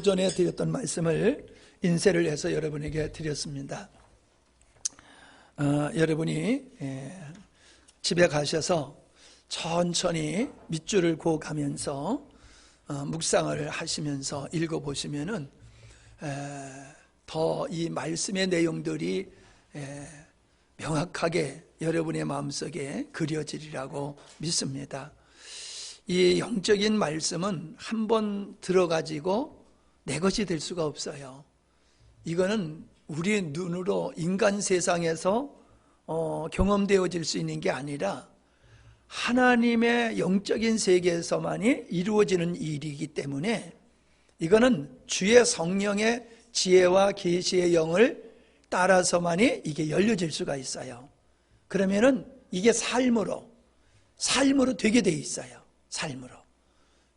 오전에 드렸던 말씀을 인쇄를 해서 여러분에게 드렸습니다. 여러분이 집에 가셔서 천천히 밑줄을 그어가면서 묵상을 하시면서 읽어보시면은 더 이 말씀의 내용들이 명확하게 여러분의 마음속에 그려지리라고 믿습니다. 이 영적인 말씀은 한번 들어가지고 내 것이 될 수가 없어요. 이거는 우리 눈으로 인간 세상에서 경험되어질 수 있는 게 아니라 하나님의 영적인 세계에서만이 이루어지는 일이기 때문에 이거는 주의 성령의 지혜와 계시의 영을 따라서만이 이게 열려질 수가 있어요. 그러면은 이게 삶으로 되게 돼 있어요. 삶으로.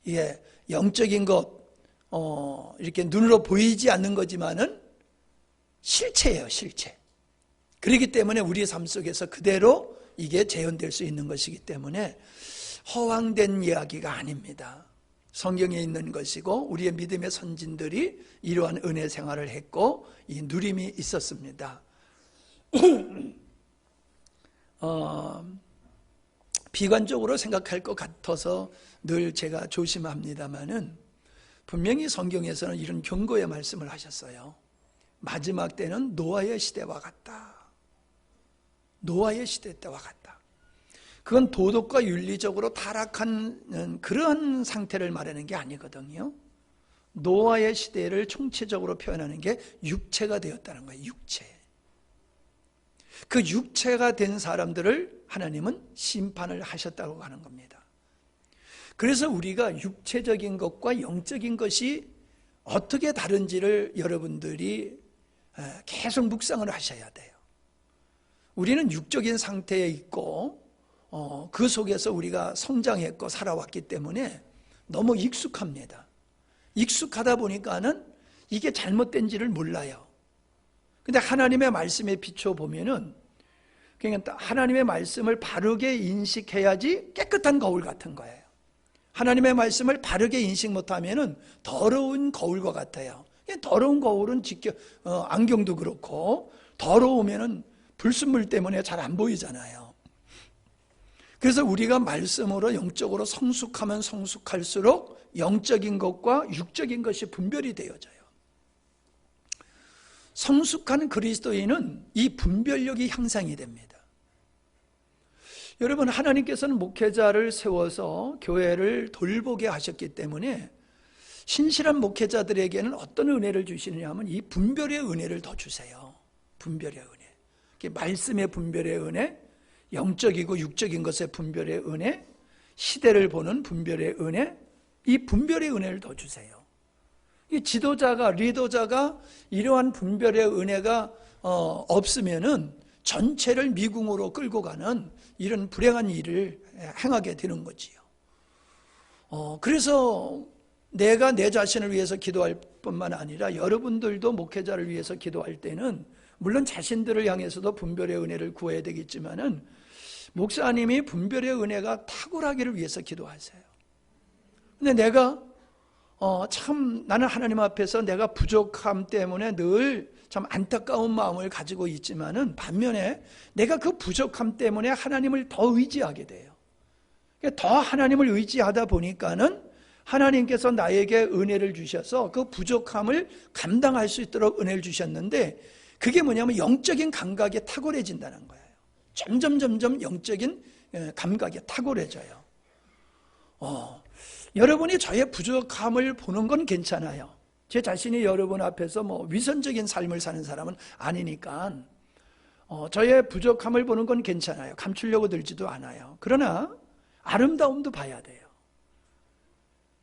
이게 영적인 것, 이렇게 눈으로 보이지 않는 거지만은 실체예요, 실체. 그렇기 때문에 우리 삶 속에서 그대로 이게 재현될 수 있는 것이기 때문에 허황된 이야기가 아닙니다. 성경에 있는 것이고 우리의 믿음의 선진들이 이러한 은혜 생활을 했고 이 누림이 있었습니다. 비관적으로 생각할 것 같아서 늘 제가 조심합니다마는 분명히 성경에서는 이런 경고의 말씀을 하셨어요. 마지막 때는 노아의 시대와 같다. 노아의 시대 때와 같다. 그건 도덕과 윤리적으로 타락한 그런 상태를 말하는 게 아니거든요. 노아의 시대를 총체적으로 표현하는 게 육체가 되었다는 거예요. 육체. 그 육체가 된 사람들을 하나님은 심판을 하셨다고 하는 겁니다. 그래서 우리가 육체적인 것과 영적인 것이 어떻게 다른지를 여러분들이 계속 묵상을 하셔야 돼요. 우리는 육적인 상태에 있고 그 속에서 우리가 성장했고 살아왔기 때문에 너무 익숙합니다. 익숙하다 보니까는 이게 잘못된지를 몰라요. 근데 하나님의 말씀에 비춰보면은 그냥 하나님의 말씀을 바르게 인식해야지 깨끗한 거울 같은 거예요. 하나님의 말씀을 바르게 인식 못하면은 더러운 거울과 같아요. 더러운 거울은 안경도 그렇고 더러우면은 불순물 때문에 잘 안 보이잖아요. 그래서 우리가 말씀으로 영적으로 성숙하면 성숙할수록 영적인 것과 육적인 것이 분별이 되어져요. 성숙한 그리스도인은 이 분별력이 향상이 됩니다. 여러분, 하나님께서는 목회자를 세워서 교회를 돌보게 하셨기 때문에 신실한 목회자들에게는 어떤 은혜를 주시느냐 하면 이 분별의 은혜를 더 주세요. 분별의 은혜. 말씀의 분별의 은혜, 영적이고 육적인 것의 분별의 은혜, 시대를 보는 분별의 은혜, 이 분별의 은혜를 더 주세요. 이 지도자가, 리더자가 이러한 분별의 은혜가 없으면은 전체를 미궁으로 끌고 가는 이런 불행한 일을 행하게 되는 거지요. 그래서 내가 내 자신을 위해서 기도할 뿐만 아니라 여러분들도 목회자를 위해서 기도할 때는 물론 자신들을 향해서도 분별의 은혜를 구해야 되겠지만은 목사님이 분별의 은혜가 탁월하기를 위해서 기도하세요. 근데 내가 참 나는 하나님 앞에서 내가 부족함 때문에 늘 참 안타까운 마음을 가지고 있지만은 반면에 내가 그 부족함 때문에 하나님을 더 의지하게 돼요. 더 하나님을 의지하다 보니까는 하나님께서 나에게 은혜를 주셔서 그 부족함을 감당할 수 있도록 은혜를 주셨는데 그게 뭐냐면 영적인 감각이 탁월해진다는 거예요. 점점 영적인 감각이 탁월해져요. 여러분이 저의 부족함을 보는 건 괜찮아요. 제 자신이 여러분 앞에서 위선적인 삶을 사는 사람은 아니니까 저의 부족함을 보는 건 괜찮아요. 감추려고 들지도 않아요. 그러나 아름다움도 봐야 돼요.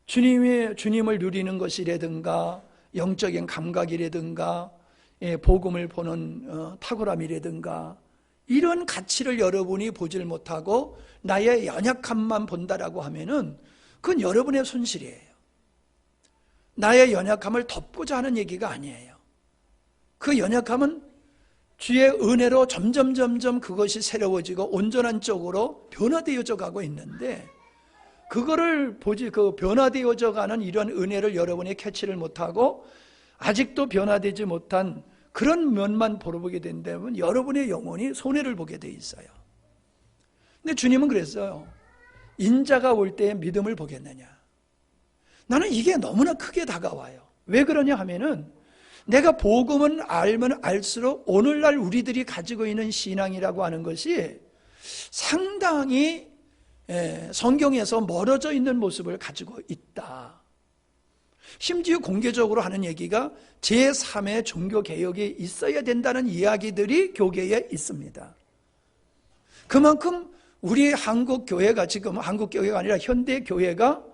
주님을 누리는 것이라든가 영적인 감각이라든가 복음을 보는 탁월함이라든가 이런 가치를 여러분이 보질 못하고 나의 연약함만 본다라고 하면은 그건 여러분의 손실이에요. 나의 연약함을 덮고자 하는 얘기가 아니에요. 그 연약함은 주의 은혜로 점점 그것이 새로워지고 온전한 쪽으로 변화되어져 가고 있는데 그거를 변화되어져 가는 이런 은혜를 여러분이 캐치를 못하고 아직도 변화되지 못한 그런 면만 보러보게 된다면 여러분의 영혼이 손해를 보게 돼 있어요. 근데 주님은 그랬어요. 인자가 올 때의 믿음을 보겠느냐. 나는 이게 너무나 크게 다가와요. 왜 그러냐 하면은 내가 복음은 알면 알수록 오늘날 우리들이 가지고 있는 신앙이라고 하는 것이 상당히 성경에서 멀어져 있는 모습을 가지고 있다. 심지어 공개적으로 하는 얘기가 제3의 종교개혁이 있어야 된다는 이야기들이 교계에 있습니다. 그만큼 우리 한국교회가 지금 한국교회가 아니라 현대교회가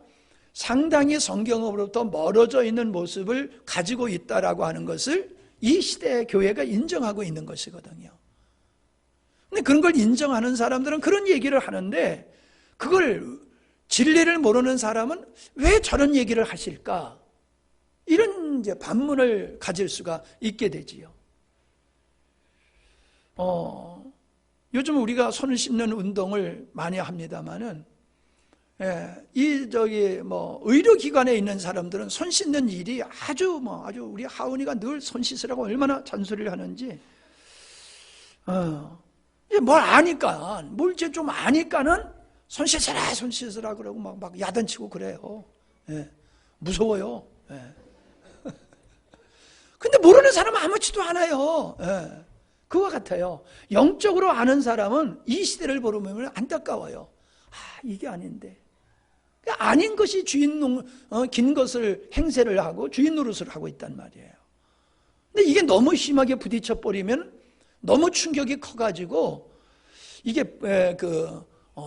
상당히 성경으로부터 멀어져 있는 모습을 가지고 있다라고 하는 것을 이 시대의 교회가 인정하고 있는 것이거든요. 근데 그런 걸 인정하는 사람들은 그런 얘기를 하는데 그걸 진리를 모르는 사람은 왜 저런 얘기를 하실까? 이런 이제 반문을 가질 수가 있게 되지요. 요즘 우리가 손 씻는 운동을 많이 합니다만은 의료기관에 있는 사람들은 손 씻는 일이 아주 우리 하은이가 늘 손 씻으라고 얼마나 잔소리를 하는지, 뭘 아니까, 뭘 이제 좀 아니까는 손 씻으라 그러고 막 야단치고 그래요. 무서워요. 근데 모르는 사람은 아무렇지도 않아요. 그와 같아요. 영적으로 아는 사람은 이 시대를 보면 안타까워요. 이게 아닌데. 아닌 것이 긴 것을 행세를 하고 주인 노릇을 하고 있단 말이에요. 근데 이게 너무 심하게 부딪혀 버리면 너무 충격이 커가지고 이게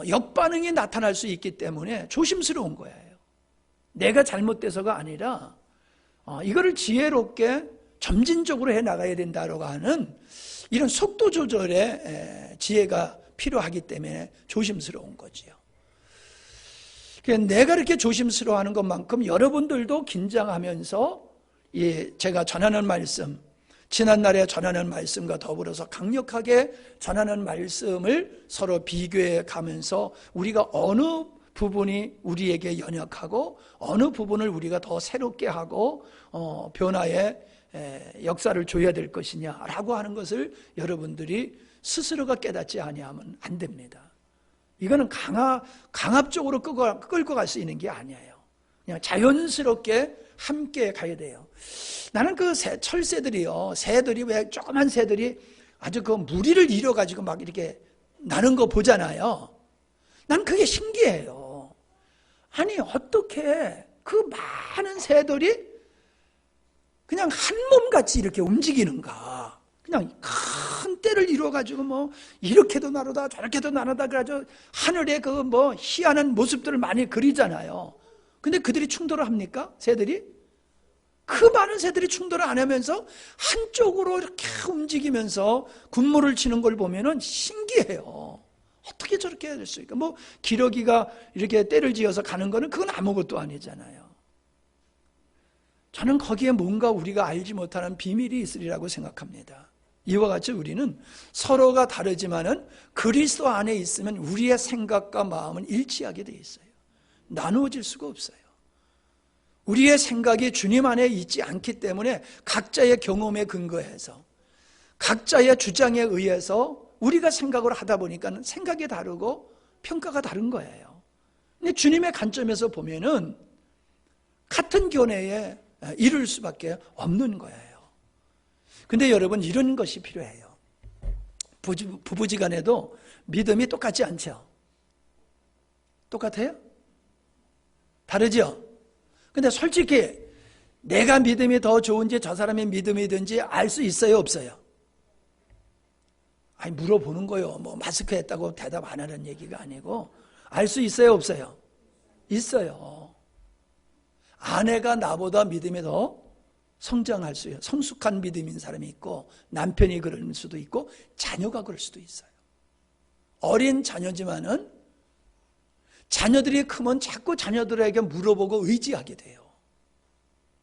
역반응이 나타날 수 있기 때문에 조심스러운 거예요. 내가 잘못돼서가 아니라 이거를 지혜롭게 점진적으로 해나가야 된다고 하는 이런 속도 조절의 지혜가 필요하기 때문에 조심스러운 거지요. 내가 이렇게 조심스러워하는 것만큼 여러분들도 긴장하면서 제가 전하는 말씀, 지난날에 전하는 말씀과 더불어서 강력하게 전하는 말씀을 서로 비교해 가면서 우리가 어느 부분이 우리에게 연약하고 어느 부분을 우리가 더 새롭게 하고 변화의 역사를 줘야 될 것이냐라고 하는 것을 여러분들이 스스로가 깨닫지 아니하면 안 됩니다. 이거는 강압적으로 끌고 갈 수 있는 게 아니에요. 그냥 자연스럽게 함께 가야 돼요. 나는 철새들이요, 새들이 왜 조그만 새들이 아주 무리를 이뤄가지고 막 이렇게 나는 거 보잖아요. 난 그게 신기해요. 아니, 어떻게 그 많은 새들이 그냥 한 몸같이 이렇게 움직이는가. 그냥 큰 떼를 이루어가지고 이렇게도 나르다 저렇게도 나르다 그래가지고 하늘에 희한한 모습들을 많이 그리잖아요. 근데 그들이 충돌을 합니까? 새들이? 그 많은 새들이 충돌을 안 하면서 한쪽으로 이렇게 움직이면서 군무를 치는 걸 보면은 신기해요. 어떻게 저렇게 해야 될 수 있을까? 기러기가 이렇게 떼를 지어서 가는 거는 그건 아무것도 아니잖아요. 저는 거기에 뭔가 우리가 알지 못하는 비밀이 있으리라고 생각합니다. 이와 같이 우리는 서로가 다르지만은 그리스도 안에 있으면 우리의 생각과 마음은 일치하게 되어 있어요. 나누어질 수가 없어요. 우리의 생각이 주님 안에 있지 않기 때문에 각자의 경험에 근거해서 각자의 주장에 의해서 우리가 생각을 하다 보니까 생각이 다르고 평가가 다른 거예요. 근데 주님의 관점에서 보면은 같은 견해에 이룰 수밖에 없는 거예요. 근데 여러분, 이런 것이 필요해요. 부부지간에도 믿음이 똑같지 않죠? 똑같아요? 다르죠? 근데 솔직히 내가 믿음이 더 좋은지 저 사람의 믿음이든지 알 수 있어요, 없어요? 아니, 물어보는 거요. 마스크 했다고 대답 안 하는 얘기가 아니고 알 수 있어요, 없어요? 있어요. 아내가 나보다 믿음이 더 성장할 수 있어요. 성숙한 믿음인 사람이 있고 남편이 그럴 수도 있고 자녀가 그럴 수도 있어요. 어린 자녀지만은 자녀들이 크면 자꾸 자녀들에게 물어보고 의지하게 돼요.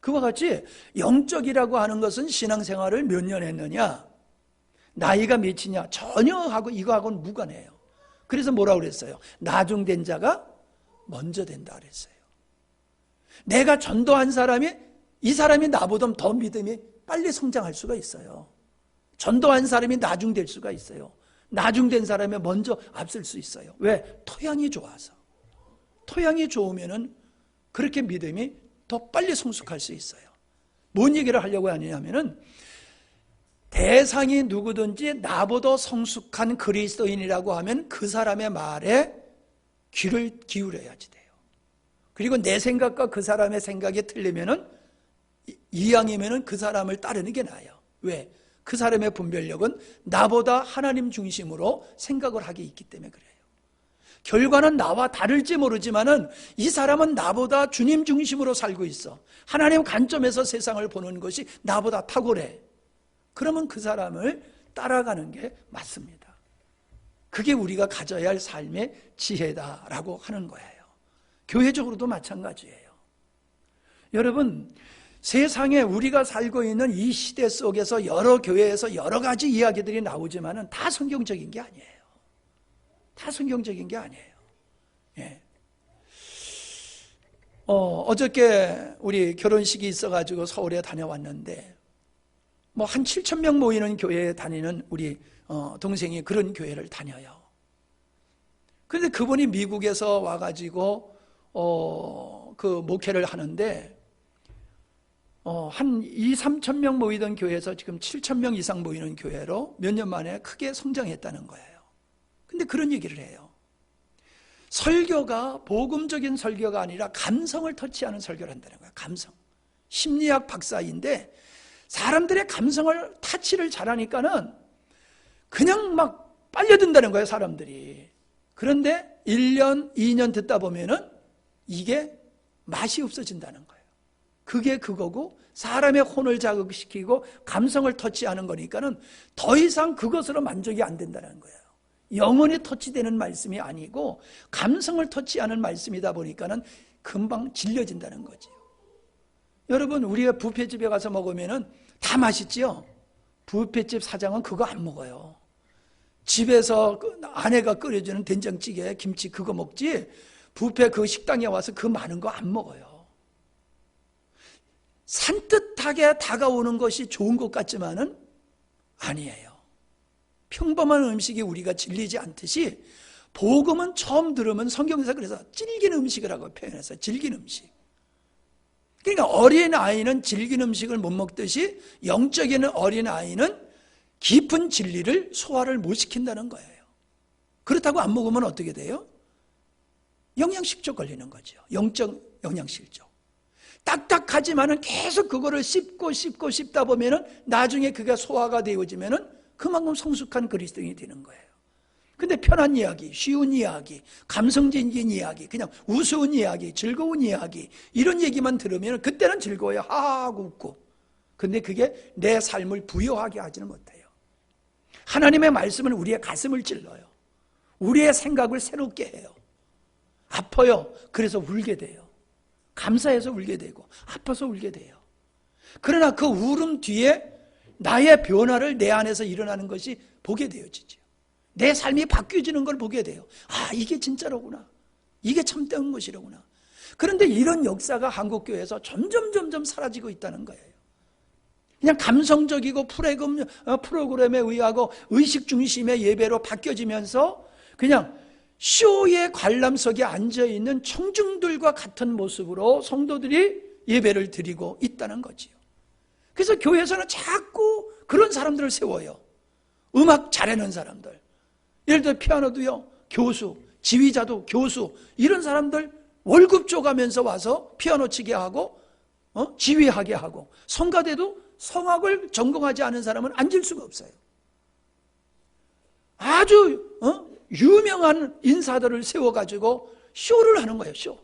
그와 같이 영적이라고 하는 것은 신앙생활을 몇 년 했느냐, 나이가 몇이냐 전혀 하고 이거하고는 무관해요. 그래서 뭐라고 그랬어요? 나중된 자가 먼저 된다 그랬어요. 내가 전도한 사람이 이 사람이 나보다 더 믿음이 빨리 성장할 수가 있어요. 전도한 사람이 나중될 수가 있어요. 나중된 사람이 먼저 앞설 수 있어요. 왜? 토양이 좋아서. 토양이 좋으면은 그렇게 믿음이 더 빨리 성숙할 수 있어요. 뭔 얘기를 하려고 하냐면은 대상이 누구든지 나보다 성숙한 그리스도인이라고 하면 그 사람의 말에 귀를 기울여야지 돼요. 그리고 내 생각과 그 사람의 생각이 틀리면은 이왕이면은 그 사람을 따르는 게 나아요. 왜? 그 사람의 분별력은 나보다 하나님 중심으로 생각을 하기 있기 때문에 그래요. 결과는 나와 다를지 모르지만은 이 사람은 나보다 주님 중심으로 살고 있어. 하나님 관점에서 세상을 보는 것이 나보다 탁월해. 그러면 그 사람을 따라가는 게 맞습니다. 그게 우리가 가져야 할 삶의 지혜다라고 하는 거예요. 교회적으로도 마찬가지예요. 여러분, 세상에 우리가 살고 있는 이 시대 속에서 여러 교회에서 여러 가지 이야기들이 나오지만은 다 성경적인 게 아니에요. 다 성경적인 게 아니에요. 예. 어저께 우리 결혼식이 있어가지고 서울에 다녀왔는데 뭐 한 7,000명 모이는 교회에 다니는 우리 동생이 그런 교회를 다녀요. 그런데 그분이 미국에서 와가지고 그 목회를 하는데 한 2,000~3,000명 모이던 교회에서 지금 7,000명 이상 모이는 교회로 몇 년 만에 크게 성장했다는 거예요. 근데 그런 얘기를 해요. 설교가 복음적인 설교가 아니라 감성을 터치하는 설교를 한다는 거예요. 감성. 심리학 박사인데 사람들의 감성을 타치를 잘하니까는 그냥 막 빨려든다는 거예요, 사람들이. 그런데 1년, 2년 듣다 보면은 이게 맛이 없어진다는 거예요. 그게 그거고 사람의 혼을 자극시키고 감성을 터치하는 거니까는 더 이상 그것으로 만족이 안 된다는 거예요. 영혼이 터치되는 말씀이 아니고 감성을 터치하는 말씀이다 보니까는 금방 질려진다는 거죠. 여러분, 우리가 뷔페집에 가서 먹으면은 다 맛있지요? 뷔페집 사장은 그거 안 먹어요. 집에서 아내가 끓여주는 된장찌개, 김치 그거 먹지 뷔페 그 식당에 와서 그 많은 거 안 먹어요. 산뜻하게 다가오는 것이 좋은 것 같지만은 아니에요. 평범한 음식이 우리가 질리지 않듯이 복음은 처음 들으면 성경에서 그래서 질긴 음식이라고 표현해서 질긴 음식. 그러니까 어린아이는 질긴 음식을 못 먹듯이 영적인 어린아이는 깊은 진리를 소화를 못 시킨다는 거예요. 그렇다고 안 먹으면 어떻게 돼요? 영양실조 걸리는 거죠. 영적 영양실조. 딱딱하지만은 계속 그거를 씹다 보면은 나중에 그게 소화가 되어지면은 그만큼 성숙한 그리스도인이 되는 거예요. 근데 편한 이야기, 쉬운 이야기, 감성적인 이야기, 그냥 우스운 이야기, 즐거운 이야기 이런 얘기만 들으면 그때는 즐거워요. 하하하고 웃고. 근데 그게 내 삶을 부여하게 하지는 못해요. 하나님의 말씀은 우리의 가슴을 찔러요. 우리의 생각을 새롭게 해요. 아파요. 그래서 울게 돼요. 감사해서 울게 되고 아파서 울게 돼요. 그러나 그 울음 뒤에 나의 변화를 내 안에서 일어나는 것이 보게 되어지죠. 내 삶이 바뀌어지는 걸 보게 돼요. 아, 이게 진짜로구나. 이게 참된 것이로구나. 그런데 이런 역사가 한국교회에서 점점 사라지고 있다는 거예요. 그냥 감성적이고 프로그램에 의하고 의식 중심의 예배로 바뀌어지면서 그냥 쇼의 관람석에 앉아있는 청중들과 같은 모습으로 성도들이 예배를 드리고 있다는 거지요. 그래서 교회에서는 자꾸 그런 사람들을 세워요. 음악 잘하는 사람들. 예를 들어 피아노도요, 교수, 지휘자도 교수, 이런 사람들 월급 줘가면서 와서 피아노 치게 하고 지휘하게 하고, 성가대도 성악을 전공하지 않은 사람은 앉을 수가 없어요. 아주 유명한 인사들을 세워가지고 쇼를 하는 거예요. 쇼.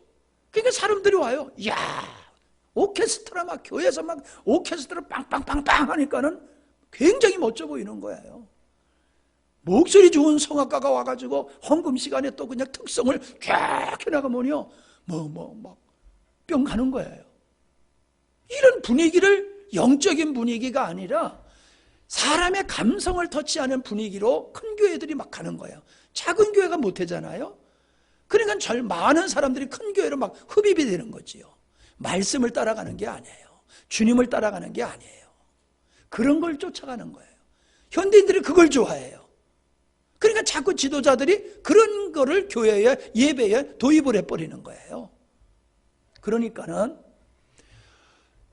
그러니까 사람들이 와요. 이야, 오케스트라 막 교회에서 막 오케스트라 빵빵빵빵 하니까는 굉장히 멋져 보이는 거예요. 목소리 좋은 성악가가 와가지고 헌금 시간에 또 그냥 특성을 쫙 해나가면요, 막 뿅 가는 거예요. 이런 분위기를 영적인 분위기가 아니라 사람의 감성을 터치하는 분위기로 큰 교회들이 막 가는 거예요. 작은 교회가 못하잖아요. 그러니까 많은 사람들이 큰 교회로 막 흡입이 되는 거지요. 말씀을 따라가는 게 아니에요. 주님을 따라가는 게 아니에요. 그런 걸 쫓아가는 거예요. 현대인들이 그걸 좋아해요. 그러니까 자꾸 지도자들이 그런 거를 교회에, 예배에 도입을 해버리는 거예요. 그러니까는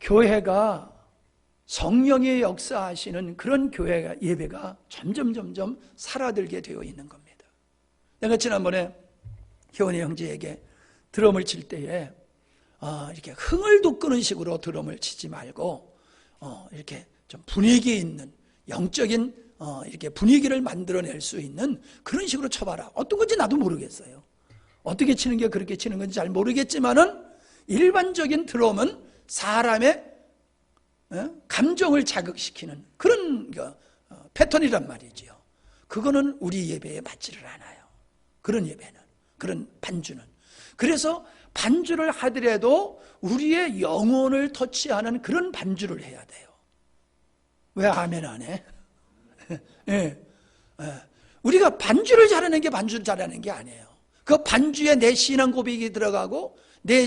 교회가 성령의 역사하시는 그런 교회 예배가 점점 사라들게 되어 있는 겁니다. 내가 지난번에 효원이 형제에게 드럼을 칠 때에 이렇게 흥을 돋구는 식으로 드럼을 치지 말고 이렇게 좀 분위기 있는 영적인 이렇게 분위기를 만들어낼 수 있는 그런 식으로 쳐봐라. 어떤 건지 나도 모르겠어요. 어떻게 치는 게 그렇게 치는 건지 잘 모르겠지만은 일반적인 드럼은 사람의 감정을 자극시키는 그런 패턴이란 말이지요. 그거는 우리 예배에 맞지를 않아요. 그런 예배는, 그런 반주는. 그래서 반주를 하더라도 우리의 영혼을 터치하는 그런 반주를 해야 돼요. 왜 아멘 안 해? 예. 우리가 반주를 잘하는 게 반주를 잘하는 게 아니에요. 그 반주에 내 신앙 고백이 들어가고 내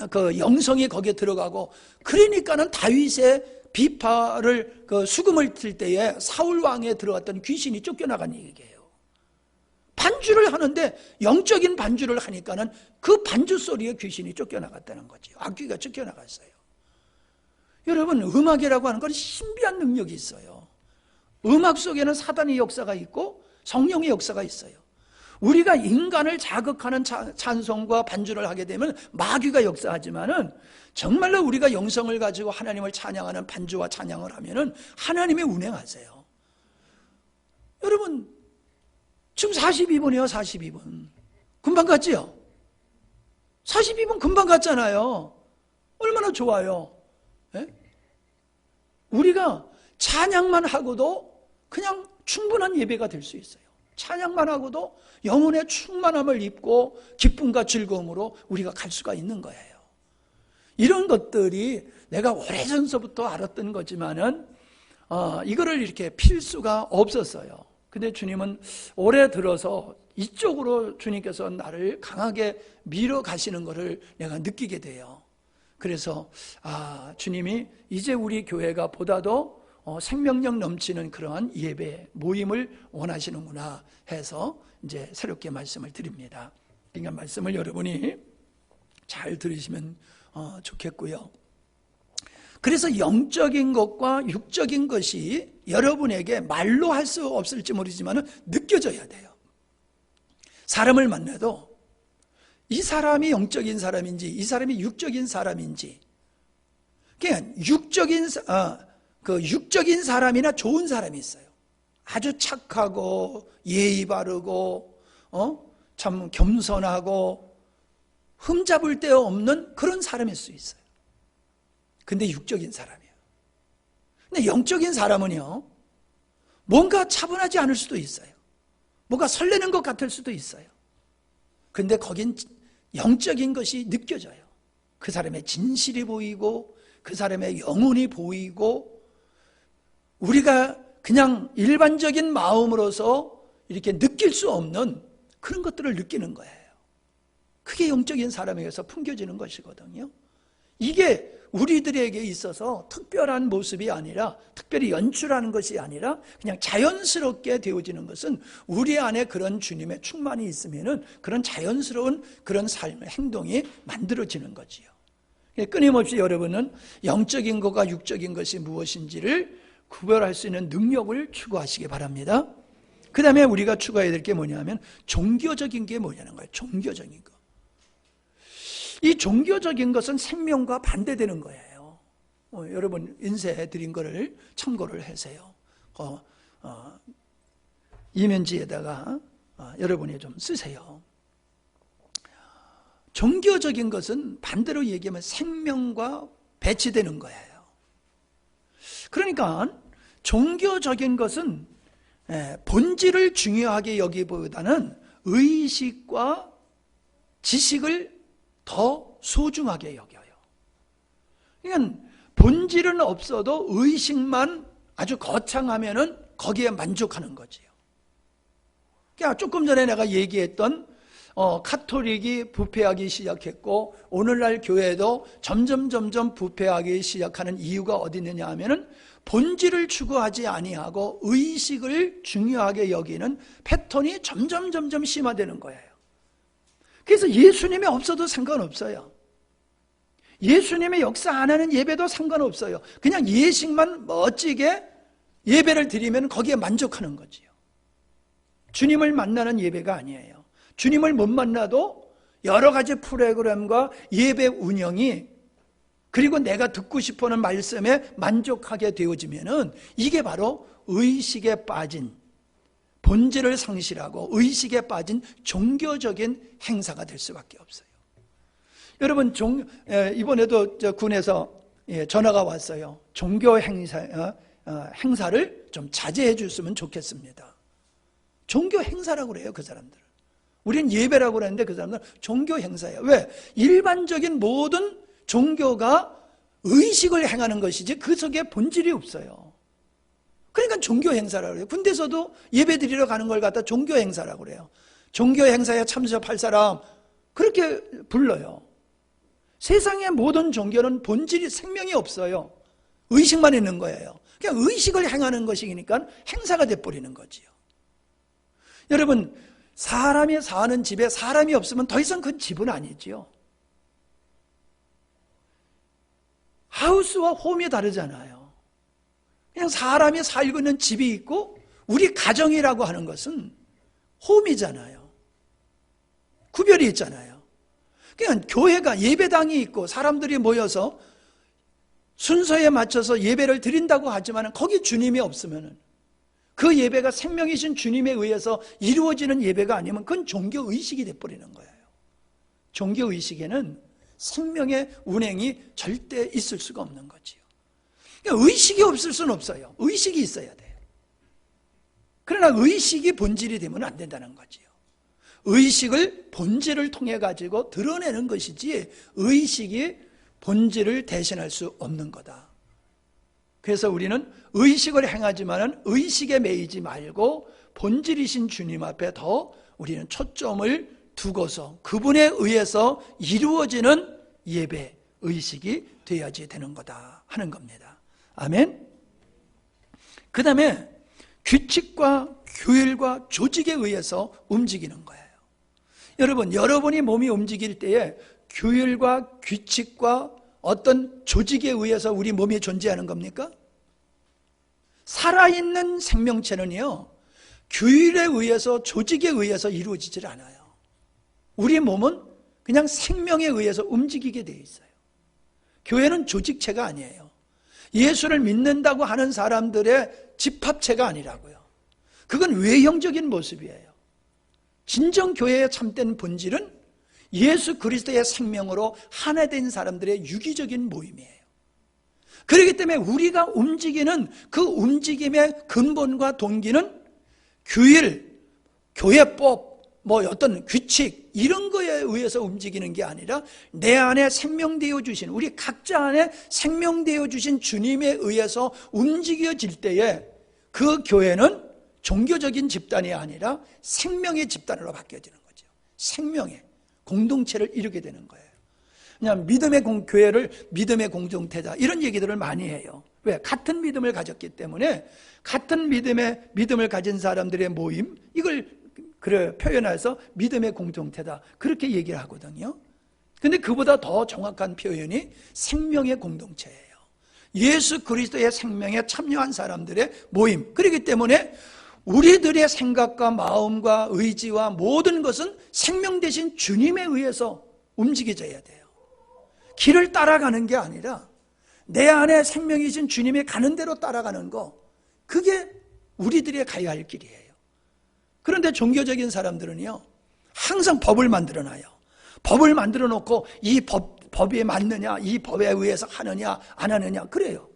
그 영성이 거기에 들어가고, 그러니까는 다윗의 비파를 그 수금을 틀 때에 사울 왕에 들어갔던 귀신이 쫓겨나간 얘기예요. 반주를 하는데 영적인 반주를 하니까는 그 반주 소리에 귀신이 쫓겨나갔다는 거죠. 악귀가 쫓겨나갔어요. 여러분, 음악이라고 하는 건 신비한 능력이 있어요. 음악 속에는 사단의 역사가 있고 성령의 역사가 있어요. 우리가 인간을 자극하는 찬송과 반주를 하게 되면 마귀가 역사하지만은 정말로 우리가 영성을 가지고 하나님을 찬양하는 반주와 찬양을 하면은 하나님이 운행하세요. 여러분, 지금 42분이에요. 42분. 금방 갔지요? 42분 금방 갔잖아요. 얼마나 좋아요. 예? 우리가 찬양만 하고도 그냥 충분한 예배가 될 수 있어요. 찬양만 하고도 영혼의 충만함을 입고 기쁨과 즐거움으로 우리가 갈 수가 있는 거예요. 이런 것들이 내가 오래전서부터 알았던 거지만은 이거를 이렇게 필 수가 없었어요. 근데 주님은 올해 들어서 이쪽으로 주님께서 나를 강하게 밀어 가시는 것을 내가 느끼게 돼요. 그래서 주님이 이제 우리 교회가 보다도 생명력 넘치는 그러한 예배 모임을 원하시는구나 해서 이제 새롭게 말씀을 드립니다. 그러니까 말씀을 여러분이 잘 들으시면 좋겠고요. 그래서 영적인 것과 육적인 것이 여러분에게 말로 할 수 없을지 모르지만 느껴져야 돼요. 사람을 만나도 이 사람이 영적인 사람인지 이 사람이 육적인 사람인지, 그냥 육적인 사람이나 좋은 사람이 있어요. 아주 착하고 예의 바르고 참 겸손하고 흠잡을 데 없는 그런 사람일 수 있어요. 근데 육적인 사람이에요. 근데 영적인 사람은요, 뭔가 차분하지 않을 수도 있어요. 뭔가 설레는 것 같을 수도 있어요. 근데 거긴 영적인 것이 느껴져요. 그 사람의 진실이 보이고 그 사람의 영혼이 보이고, 우리가 그냥 일반적인 마음으로서 이렇게 느낄 수 없는 그런 것들을 느끼는 거예요. 그게 영적인 사람에게서 풍겨지는 것이거든요. 이게 우리들에게 있어서 특별한 모습이 아니라, 특별히 연출하는 것이 아니라 그냥 자연스럽게 되어지는 것은 우리 안에 그런 주님의 충만이 있으면은 그런 자연스러운 그런 삶의 행동이 만들어지는 거지요. 끊임없이 여러분은 영적인 것과 육적인 것이 무엇인지를 구별할 수 있는 능력을 추구하시기 바랍니다. 그 다음에 우리가 추구해야 될 게 뭐냐면 종교적인 게 뭐냐는 거예요. 종교적인 거. 이 종교적인 것은 생명과 반대되는 거예요. 여러분 인쇄해 드린 거를 참고를 하세요. 이면지에다가 여러분이 좀 쓰세요. 종교적인 것은 반대로 얘기하면 생명과 배치되는 거예요. 그러니까 종교적인 것은 본질을 중요하게 여기보다는 의식과 지식을 더 소중하게 여겨요. 그러니까 본질은 없어도 의식만 아주 거창하면은 거기에 만족하는 거지요. 그러니까 조금 전에 내가 얘기했던 카톨릭이 부패하기 시작했고 오늘날 교회도 점점 부패하기 시작하는 이유가 어디 있느냐 하면은 본질을 추구하지 아니하고 의식을 중요하게 여기는 패턴이 점점 심화되는 거예요. 그래서 예수님이 없어도 상관없어요. 예수님의 역사 안 하는 예배도 상관없어요. 그냥 예식만 멋지게 예배를 드리면 거기에 만족하는 거지요. 주님을 만나는 예배가 아니에요. 주님을 못 만나도 여러 가지 프로그램과 예배 운영이 그리고 내가 듣고 싶어하는 말씀에 만족하게 되어지면은 이게 바로 의식에 빠진 본질을 상실하고 의식에 빠진 종교적인 행사가 될 수밖에 없어요. 여러분 이번에도 군에서 전화가 왔어요. 종교 행사를 좀 자제해 줬으면 좋겠습니다. 종교 행사라고 그래요, 그 사람들. 우린 예배라고 그러는데 그 사람들은 종교 행사예요. 왜? 일반적인 모든 종교가 의식을 행하는 것이지 그 속에 본질이 없어요. 그러니까 종교 행사라고 그래요. 군대에서도 예배 드리러 가는 걸 갖다 종교 행사라고 그래요. 종교 행사에 참석할 사람 그렇게 불러요. 세상의 모든 종교는 본질이 생명이 없어요. 의식만 있는 거예요. 그냥 의식을 행하는 것이니까 행사가 돼버리는 거지요. 여러분, 사람이 사는 집에 사람이 없으면 더 이상 그건 집은 아니지요. 하우스와 홈이 다르잖아요. 그냥 사람이 살고 있는 집이 있고 우리 가정이라고 하는 것은 홈이잖아요. 구별이 있잖아요. 그냥 교회가 예배당이 있고 사람들이 모여서 순서에 맞춰서 예배를 드린다고 하지만 거기 주님이 없으면 그 예배가 생명이신 주님에 의해서 이루어지는 예배가 아니면 그건 종교의식이 돼버리는 거예요. 종교의식에는 생명의 운행이 절대 있을 수가 없는 거지요. 그러니까 의식이 없을 수는 없어요. 의식이 있어야 돼요. 그러나 의식이 본질이 되면 안 된다는 거지요. 의식을 본질을 통해 가지고 드러내는 것이지 의식이 본질을 대신할 수 없는 거다. 그래서 우리는 의식을 행하지만은 의식에 매이지 말고 본질이신 주님 앞에 더 우리는 초점을 두고서 그분에 의해서 이루어지는 예배, 의식이 되어야지 되는 거다 하는 겁니다. 아멘. 그 다음에 규칙과 규율과 조직에 의해서 움직이는 거예요. 여러분, 여러분이 몸이 움직일 때에 규율과 규칙과 어떤 조직에 의해서 우리 몸이 존재하는 겁니까? 살아있는 생명체는요, 규율에 의해서 조직에 의해서 이루어지질 않아요. 우리 몸은 그냥 생명에 의해서 움직이게 되어 있어요. 교회는 조직체가 아니에요. 예수를 믿는다고 하는 사람들의 집합체가 아니라고요. 그건 외형적인 모습이에요. 진정 교회의 참된 본질은 예수 그리스도의 생명으로 하나 된 사람들의 유기적인 모임이에요. 그렇기 때문에 우리가 움직이는 그 움직임의 근본과 동기는 규율, 교회법, 어떤 규칙 이런 거에 의해서 움직이는 게 아니라 내 안에 생명되어 주신 우리 각자 안에 생명되어 주신 주님에 의해서 움직여질 때에 그 교회는 종교적인 집단이 아니라 생명의 집단으로 바뀌어지는 거죠. 생명의 공동체를 이루게 되는 거예요. 그냥 교회를 믿음의 공동체다 이런 얘기들을 많이 해요. 왜? 같은 믿음을 가졌기 때문에 같은 믿음을 가진 사람들의 모임 이걸 표현해서 믿음의 공동체다 그렇게 얘기를 하거든요. 근데 그보다 더 정확한 표현이 생명의 공동체예요. 예수 그리스도의 생명에 참여한 사람들의 모임. 그렇기 때문에 우리들의 생각과 마음과 의지와 모든 것은 생명 대신 주님에 의해서 움직여져야 돼요. 길을 따라가는 게 아니라 내 안에 생명이신 주님이 가는 대로 따라가는 거, 그게 우리들이 가야 할 길이에요. 그런데 종교적인 사람들은요, 항상 법을 만들어놔요. 법을 만들어 놓고 이 법이 맞느냐, 이 법에 의해서 하느냐 안 하느냐 그래요.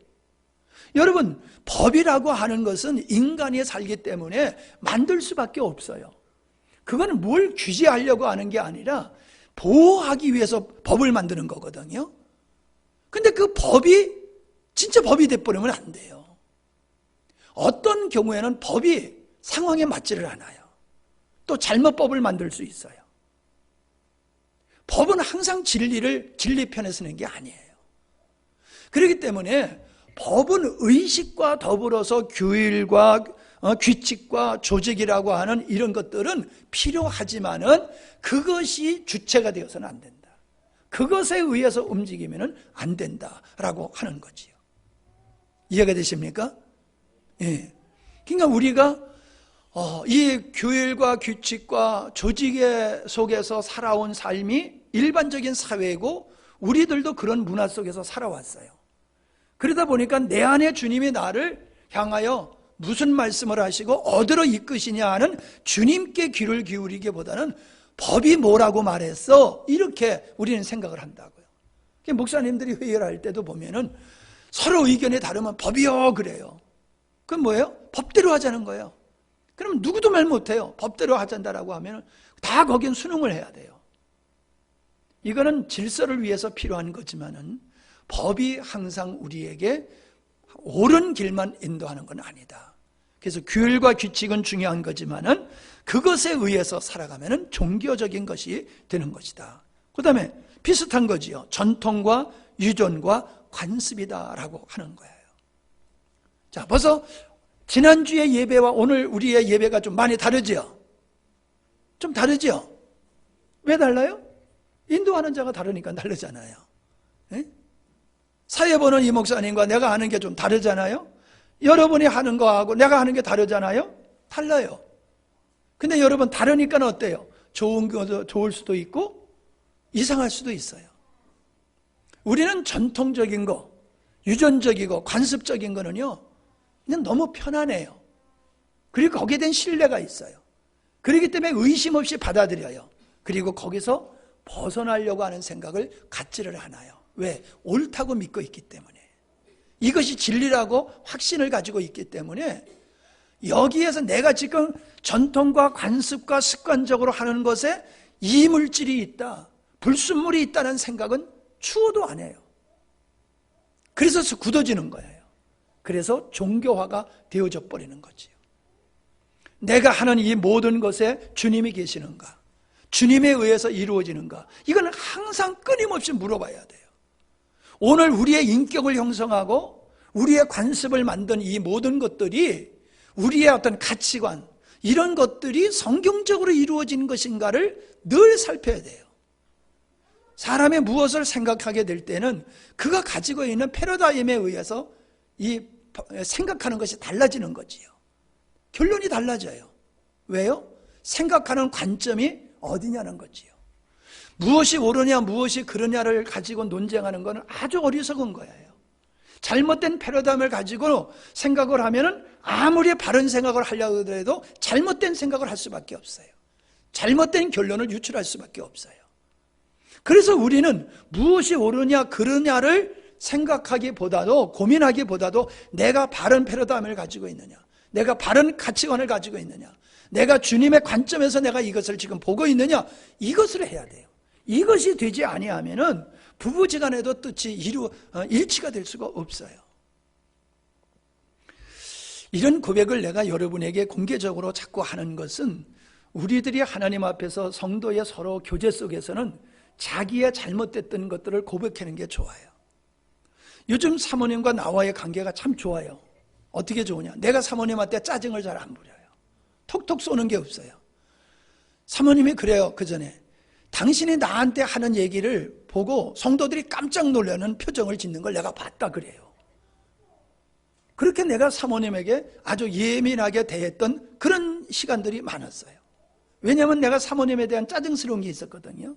여러분, 법이라고 하는 것은 인간이 살기 때문에 만들 수밖에 없어요. 그거는 뭘 규제하려고 하는 게 아니라 보호하기 위해서 법을 만드는 거거든요. 근데 그 법이 진짜 법이 돼버리면 안 돼요. 어떤 경우에는 법이 상황에 맞지를 않아요. 또 잘못 법을 만들 수 있어요. 법은 항상 진리 편에 서는 게 아니에요. 그렇기 때문에 법은 의식과 더불어서 규율과 규칙과 조직이라고 하는 이런 것들은 필요하지만은 그것이 주체가 되어서는 안 된다. 그것에 의해서 움직이면 안 된다라고 하는 거지요. 이해가 되십니까? 예. 그러니까 우리가 이 규율과 규칙과 조직 속에서 살아온 삶이 일반적인 사회고 우리들도 그런 문화 속에서 살아왔어요. 그러다 보니까 내 안에 주님이 나를 향하여 무슨 말씀을 하시고 어디로 이끄시냐 하는 주님께 귀를 기울이기보다는 법이 뭐라고 말했어? 이렇게 우리는 생각을 한다고요. 목사님들이 회의를 할 때도 보면은 서로 의견이 다르면 법이요 그래요. 그건 뭐예요? 법대로 하자는 거예요. 그럼 누구도 말 못해요. 법대로 하잔다라고 하면 다 거긴 순응을 해야 돼요. 이거는 질서를 위해서 필요한 거지만은 법이 항상 우리에게 옳은 길만 인도하는 건 아니다. 그래서 규율과 규칙은 중요한 거지만은 그것에 의해서 살아가면은 종교적인 것이 되는 것이다. 그 다음에 비슷한 거지요. 전통과 유전과 관습이다라고 하는 거예요. 자, 벌써 지난주의 예배와 오늘 우리의 예배가 좀 많이 다르지요? 좀 다르지요? 왜 달라요? 인도하는 자가 다르니까 다르잖아요. 네? 사회 보는 이 목사님과 내가 하는 게 좀 다르잖아요? 여러분이 하는 거하고 내가 하는 게 다르잖아요? 달라요. 근데 여러분 다르니까 어때요? 좋은 것도 좋을 수도 있고 이상할 수도 있어요. 우리는 전통적인 거, 유전적이고 관습적인 거는요 그냥 너무 편안해요. 그리고 거기에 대한 신뢰가 있어요. 그렇기 때문에 의심 없이 받아들여요. 그리고 거기서 벗어나려고 하는 생각을 갖지를 않아요. 왜? 옳다고 믿고 있기 때문에. 이것이 진리라고 확신을 가지고 있기 때문에 여기에서 내가 지금 전통과 관습과 습관적으로 하는 것에 이물질이 있다, 불순물이 있다는 생각은 추호도 안 해요. 그래서 굳어지는 거예요. 그래서 종교화가 되어져 버리는 거지요. 내가 하는 이 모든 것에 주님이 계시는가? 주님에 의해서 이루어지는가? 이건 항상 끊임없이 물어봐야 돼요. 오늘 우리의 인격을 형성하고 우리의 관습을 만든 이 모든 것들이 우리의 어떤 가치관, 이런 것들이 성경적으로 이루어진 것인가를 늘 살펴야 돼요. 사람이 무엇을 생각하게 될 때는 그가 가지고 있는 패러다임에 의해서 이 생각하는 것이 달라지는 거지요. 결론이 달라져요. 왜요? 생각하는 관점이 어디냐는 거지요. 무엇이 옳으냐 무엇이 그러냐를 가지고 논쟁하는 것은 아주 어리석은 거예요. 잘못된 패러다임을 가지고 생각을 하면은 아무리 바른 생각을 하려고 해도 잘못된 생각을 할 수밖에 없어요. 잘못된 결론을 유출할 수밖에 없어요. 그래서 우리는 무엇이 옳으냐 그러냐를 생각하기보다도 고민하기보다도 내가 바른 패러다임을 가지고 있느냐, 내가 바른 가치관을 가지고 있느냐, 내가 주님의 관점에서 내가 이것을 지금 보고 있느냐, 이것을 해야 돼요. 이것이 되지 아니하면은 부부지간에도 뜻이 일치가 될 수가 없어요. 이런 고백을 내가 여러분에게 공개적으로 자꾸 하는 것은 우리들이 하나님 앞에서 성도의 서로 교제 속에서는 자기의 잘못됐던 것들을 고백하는 게 좋아요. 요즘 사모님과 나와의 관계가 참 좋아요. 어떻게 좋으냐? 내가 사모님한테 짜증을 잘 안 부려요. 톡톡 쏘는 게 없어요. 사모님이 그래요. 그 전에 당신이 나한테 하는 얘기를 보고 성도들이 깜짝 놀라는 표정을 짓는 걸 내가 봤다 그래요. 그렇게 내가 사모님에게 아주 예민하게 대했던 그런 시간들이 많았어요. 왜냐하면 내가 사모님에 대한 짜증스러운 게 있었거든요.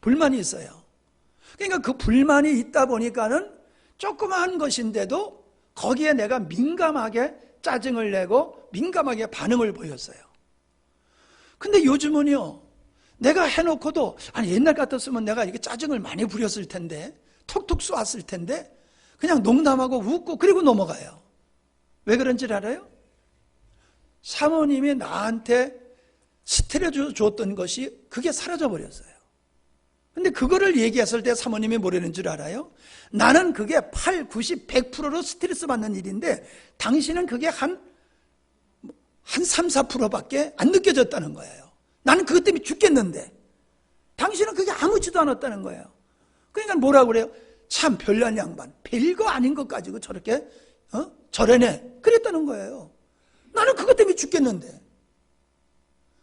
불만이 있어요. 그러니까 그 불만이 있다 보니까는 조그마한 것인데도 거기에 내가 민감하게 짜증을 내고 민감하게 반응을 보였어요. 근데 요즘은요, 내가 해놓고도 아니 옛날 같았으면 내가 이렇게 짜증을 많이 부렸을 텐데, 톡톡 쏘았을 텐데 그냥 농담하고 웃고 그리고 넘어가요. 왜 그런지 알아요? 사모님이 나한테 스트레스 줬던 것이 그게 사라져 버렸어요. 근데 그거를 얘기했을 때 사모님이 뭐라는 줄 알아요? 나는 그게 8, 90, 100%로 스트레스 받는 일인데 당신은 그게 한 3, 4%밖에 안 느껴졌다는 거예요. 나는 그것 때문에 죽겠는데. 당신은 그게 아무지도 않았다는 거예요. 그러니까 뭐라고 그래요? 참 별난 양반, 별거 아닌 것 가지고 저렇게 저래네, 그랬다는 거예요. 나는 그것 때문에 죽겠는데.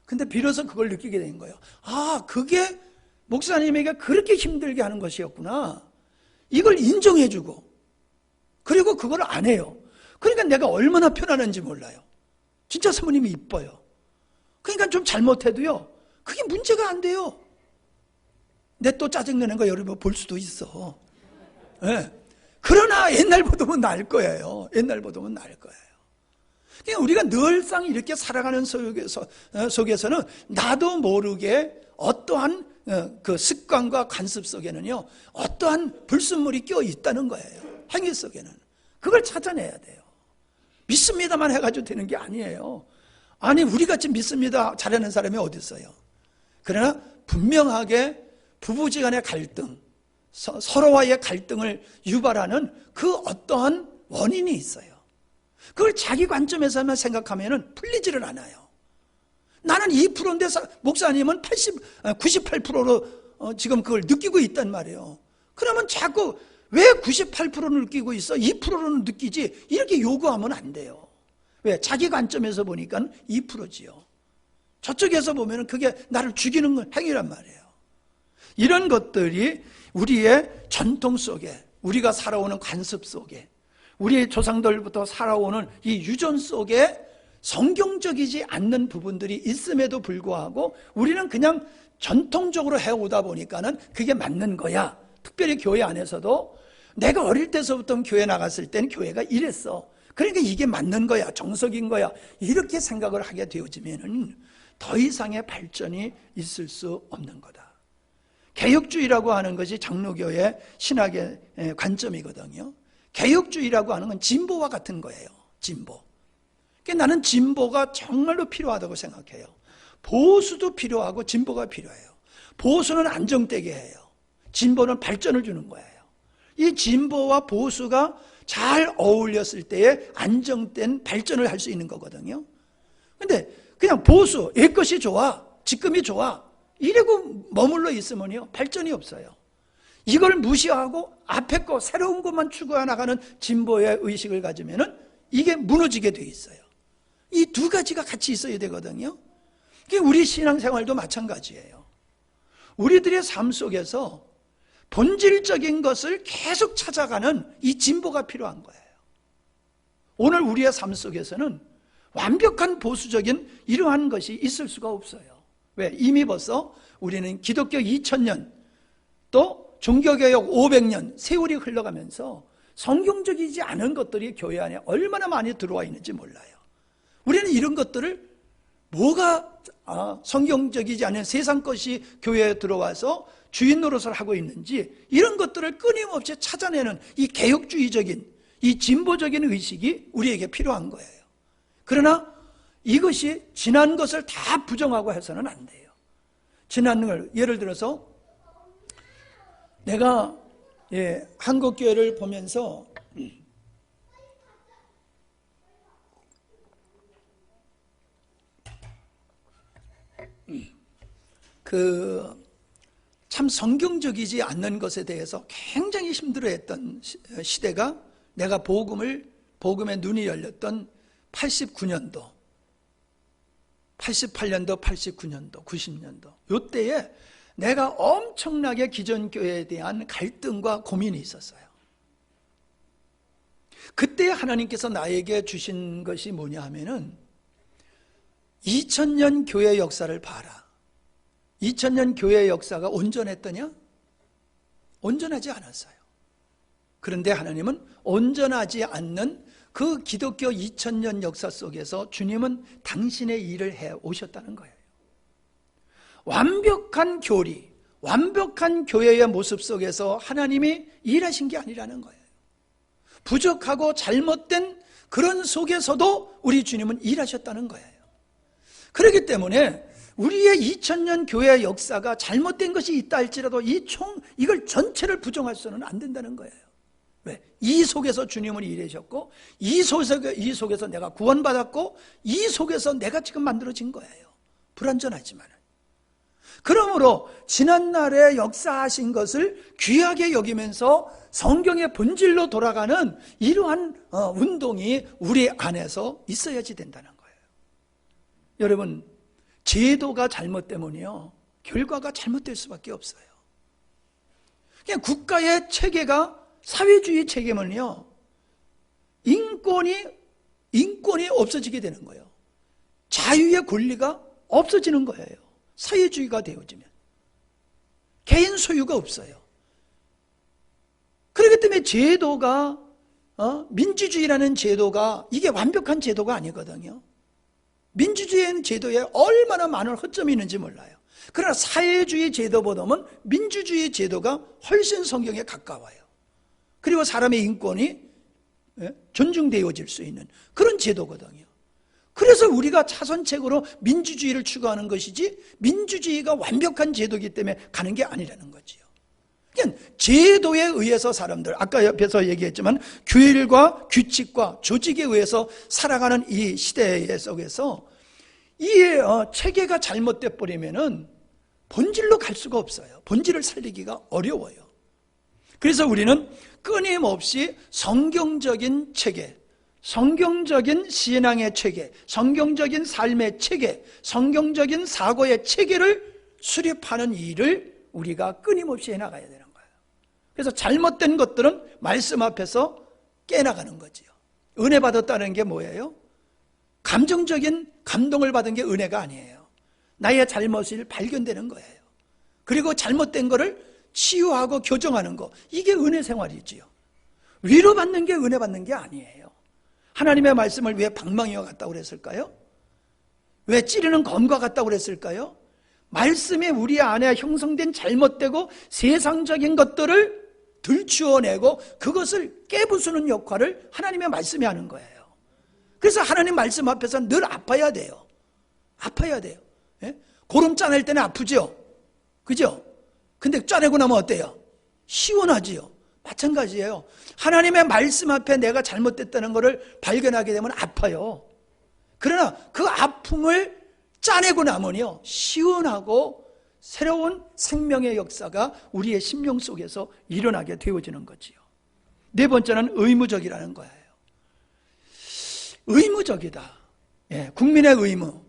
근데 비로소 그걸 느끼게 된 거예요. 아, 그게 목사님에게 그렇게 힘들게 하는 것이었구나. 이걸 인정해주고, 그리고 그걸 안 해요. 그러니까 내가 얼마나 편안한지 몰라요. 진짜 사모님이 이뻐요. 그러니까 좀 잘못해도요, 그게 문제가 안 돼요. 내 또 짜증내는 거 여러분 볼 수도 있어. 네. 그러나 옛날 보통은 나을 거예요. 옛날 보통은 나을 거예요. 그러니까 우리가 늘상 이렇게 살아가는 속에서는 나도 모르게 어떠한 그 습관과 관습 속에는요, 어떠한 불순물이 껴 있다는 거예요. 행위 속에는. 그걸 찾아내야 돼요. 믿습니다만 해가지고 되는 게 아니에요. 아니, 우리같이 믿습니다 잘하는 사람이 어디 있어요? 그러나 분명하게 부부지간의 갈등, 서로와의 갈등을 유발하는 그 어떠한 원인이 있어요. 그걸 자기 관점에서만 생각하면 풀리지를 않아요. 나는 2%인데 목사님은 98%로 지금 그걸 느끼고 있단 말이에요. 그러면 자꾸 왜 98%를 느끼고 있어? 2%는 느끼지. 이렇게 요구하면 안 돼요. 왜? 자기 관점에서 보니까 2%지요. 저쪽에서 보면 그게 나를 죽이는 행위란 말이에요. 이런 것들이 우리의 전통 속에, 우리가 살아오는 관습 속에, 우리의 조상들부터 살아오는 이 유전 속에 성경적이지 않는 부분들이 있음에도 불구하고 우리는 그냥 전통적으로 해오다 보니까는 그게 맞는 거야. 특별히 교회 안에서도 내가 어릴 때서부터 교회 나갔을 땐 교회가 이랬어. 그러니까 이게 맞는 거야, 정석인 거야. 이렇게 생각을 하게 되어지면은 더 이상의 발전이 있을 수 없는 거다. 개혁주의라고 하는 것이 장로교의 신학의 관점이거든요. 개혁주의라고 하는 건 진보와 같은 거예요. 진보. 그러니까 나는 진보가 정말로 필요하다고 생각해요. 보수도 필요하고 진보가 필요해요. 보수는 안정되게 해요. 진보는 발전을 주는 거예요. 이 진보와 보수가 잘 어울렸을 때에 안정된 발전을 할 수 있는 거거든요. 근데 그냥 보수, 옛것이 좋아, 지금이 좋아, 이러고 머물러 있으면요, 발전이 없어요. 이걸 무시하고 앞에 거, 새로운 것만 추구해 나가는 진보의 의식을 가지면은 이게 무너지게 돼 있어요. 이 두 가지가 같이 있어야 되거든요. 우리 신앙생활도 마찬가지예요. 우리들의 삶 속에서 본질적인 것을 계속 찾아가는 이 진보가 필요한 거예요. 오늘 우리의 삶 속에서는 완벽한 보수적인 이러한 것이 있을 수가 없어요. 왜? 이미 벌써 우리는 기독교 2000년 또 종교개혁 500년 세월이 흘러가면서 성경적이지 않은 것들이 교회 안에 얼마나 많이 들어와 있는지 몰라요. 우리는 이런 것들을 뭐가 성경적이지 않은 세상 것이 교회에 들어와서 주인 노릇을 하고 있는지 이런 것들을 끊임없이 찾아내는 이 개혁주의적인 이 진보적인 의식이 우리에게 필요한 거예요. 그러나 이것이 지난 것을 다 부정하고 해서는 안 돼요. 지난 걸 예를 들어서 내가 한국교회를 보면서 참 성경적이지 않는 것에 대해서 굉장히 힘들어했던 시대가 내가 복음의 눈이 열렸던 89년도, 88년도, 89년도, 90년도 이때에 내가 엄청나게 기존교회에 대한 갈등과 고민이 있었어요. 그때 하나님께서 나에게 주신 것이 뭐냐 하면은 2000년 교회 역사를 봐라. 2000년 교회의 역사가 온전했더냐? 온전하지 않았어요. 그런데 하나님은 온전하지 않는 그 기독교 2000년 역사 속에서 주님은 당신의 일을 해 오셨다는 거예요. 완벽한 교리, 완벽한 교회의 모습 속에서 하나님이 일하신 게 아니라는 거예요. 부족하고 잘못된 그런 속에서도 우리 주님은 일하셨다는 거예요. 그렇기 때문에 우리의 2000년 교회의 역사가 잘못된 것이 있다 할지라도 이걸 전체를 부정할 수는 안 된다는 거예요. 왜? 이 속에서 주님은 일하셨고 이 속에서 내가 구원받았고 이 속에서 내가 지금 만들어진 거예요. 불완전하지만 그러므로 지난날에 역사하신 것을 귀하게 여기면서 성경의 본질로 돌아가는 이러한 운동이 우리 안에서 있어야지 된다는 거예요. 여러분, 제도가 잘못되면요, 결과가 잘못될 수밖에 없어요. 그냥 국가의 체계가 사회주의 체계면요, 인권이 없어지게 되는 거예요. 자유의 권리가 없어지는 거예요. 사회주의가 되어지면 개인 소유가 없어요. 그렇기 때문에 제도가 민주주의라는 제도가 이게 완벽한 제도가 아니거든요. 민주주의의 제도에 얼마나 많은 허점이 있는지 몰라요. 그러나 사회주의 제도보다는 민주주의 제도가 훨씬 성경에 가까워요. 그리고 사람의 인권이 존중되어질 수 있는 그런 제도거든요. 그래서 우리가 차선책으로 민주주의를 추구하는 것이지 민주주의가 완벽한 제도이기 때문에 가는 게 아니라는 거지요. 그냥 제도에 의해서 사람들, 아까 옆에서 얘기했지만 규율과 규칙과 조직에 의해서 살아가는 이 시대 속에서 이 체계가 잘못돼 버리면은 본질로 갈 수가 없어요. 본질을 살리기가 어려워요. 그래서 우리는 끊임없이 성경적인 체계, 성경적인 신앙의 체계, 성경적인 삶의 체계, 성경적인 사고의 체계를 수립하는 일을 우리가 끊임없이 해나가야 되는 거예요. 그래서 잘못된 것들은 말씀 앞에서 깨나가는 거지요. 은혜 받았다는 게 뭐예요? 감정적인 감동을 받은 게 은혜가 아니에요. 나의 잘못이 발견되는 거예요. 그리고 잘못된 거를 치유하고 교정하는 거, 이게 은혜 생활이지요. 위로받는 게 은혜 받는 게 아니에요. 하나님의 말씀을 왜 방망이와 같다고 그랬을까요? 왜 찌르는 검과 같다고 그랬을까요? 말씀이 우리 안에 형성된 잘못되고 세상적인 것들을 들추어내고 그것을 깨부수는 역할을 하나님의 말씀이 하는 거예요. 그래서 하나님 말씀 앞에서 늘 아파야 돼요. 아파야 돼요. 예? 고름 짜낼 때는 아프죠? 그죠? 근데 짜내고 나면 어때요? 시원하지요. 마찬가지예요. 하나님의 말씀 앞에 내가 잘못됐다는 것을 발견하게 되면 아파요. 그러나 그 아픔을 짜내고 나면요, 시원하고 새로운 생명의 역사가 우리의 심령 속에서 일어나게 되어지는 거지요. 네 번째는 의무적이라는 거예요. 의무적이다. 예, 국민의 의무.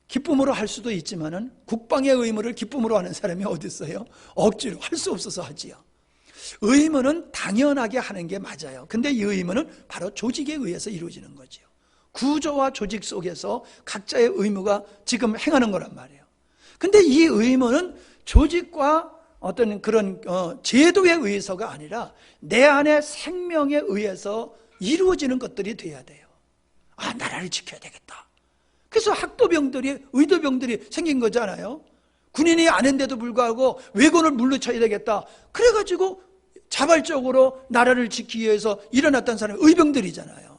기쁨으로 할 수도 있지만은 국방의 의무를 기쁨으로 하는 사람이 어디 있어요? 억지로 할 수 없어서 하지요. 의무는 당연하게 하는 게 맞아요. 근데 이 의무는 바로 조직에 의해서 이루어지는 거죠. 구조와 조직 속에서 각자의 의무가 지금 행하는 거란 말이에요. 근데 이 의무는 조직과 어떤 그런 제도에 의해서가 아니라 내 안의 생명에 의해서 이루어지는 것들이 돼야 돼요. 아, 나라를 지켜야 되겠다. 그래서 학도병들이, 의도병들이 생긴 거잖아요. 군인이 아닌데도 불구하고 왜군을 물리쳐야 되겠다. 그래가지고 자발적으로 나라를 지키기 위해서 일어났던 사람이 의병들이잖아요.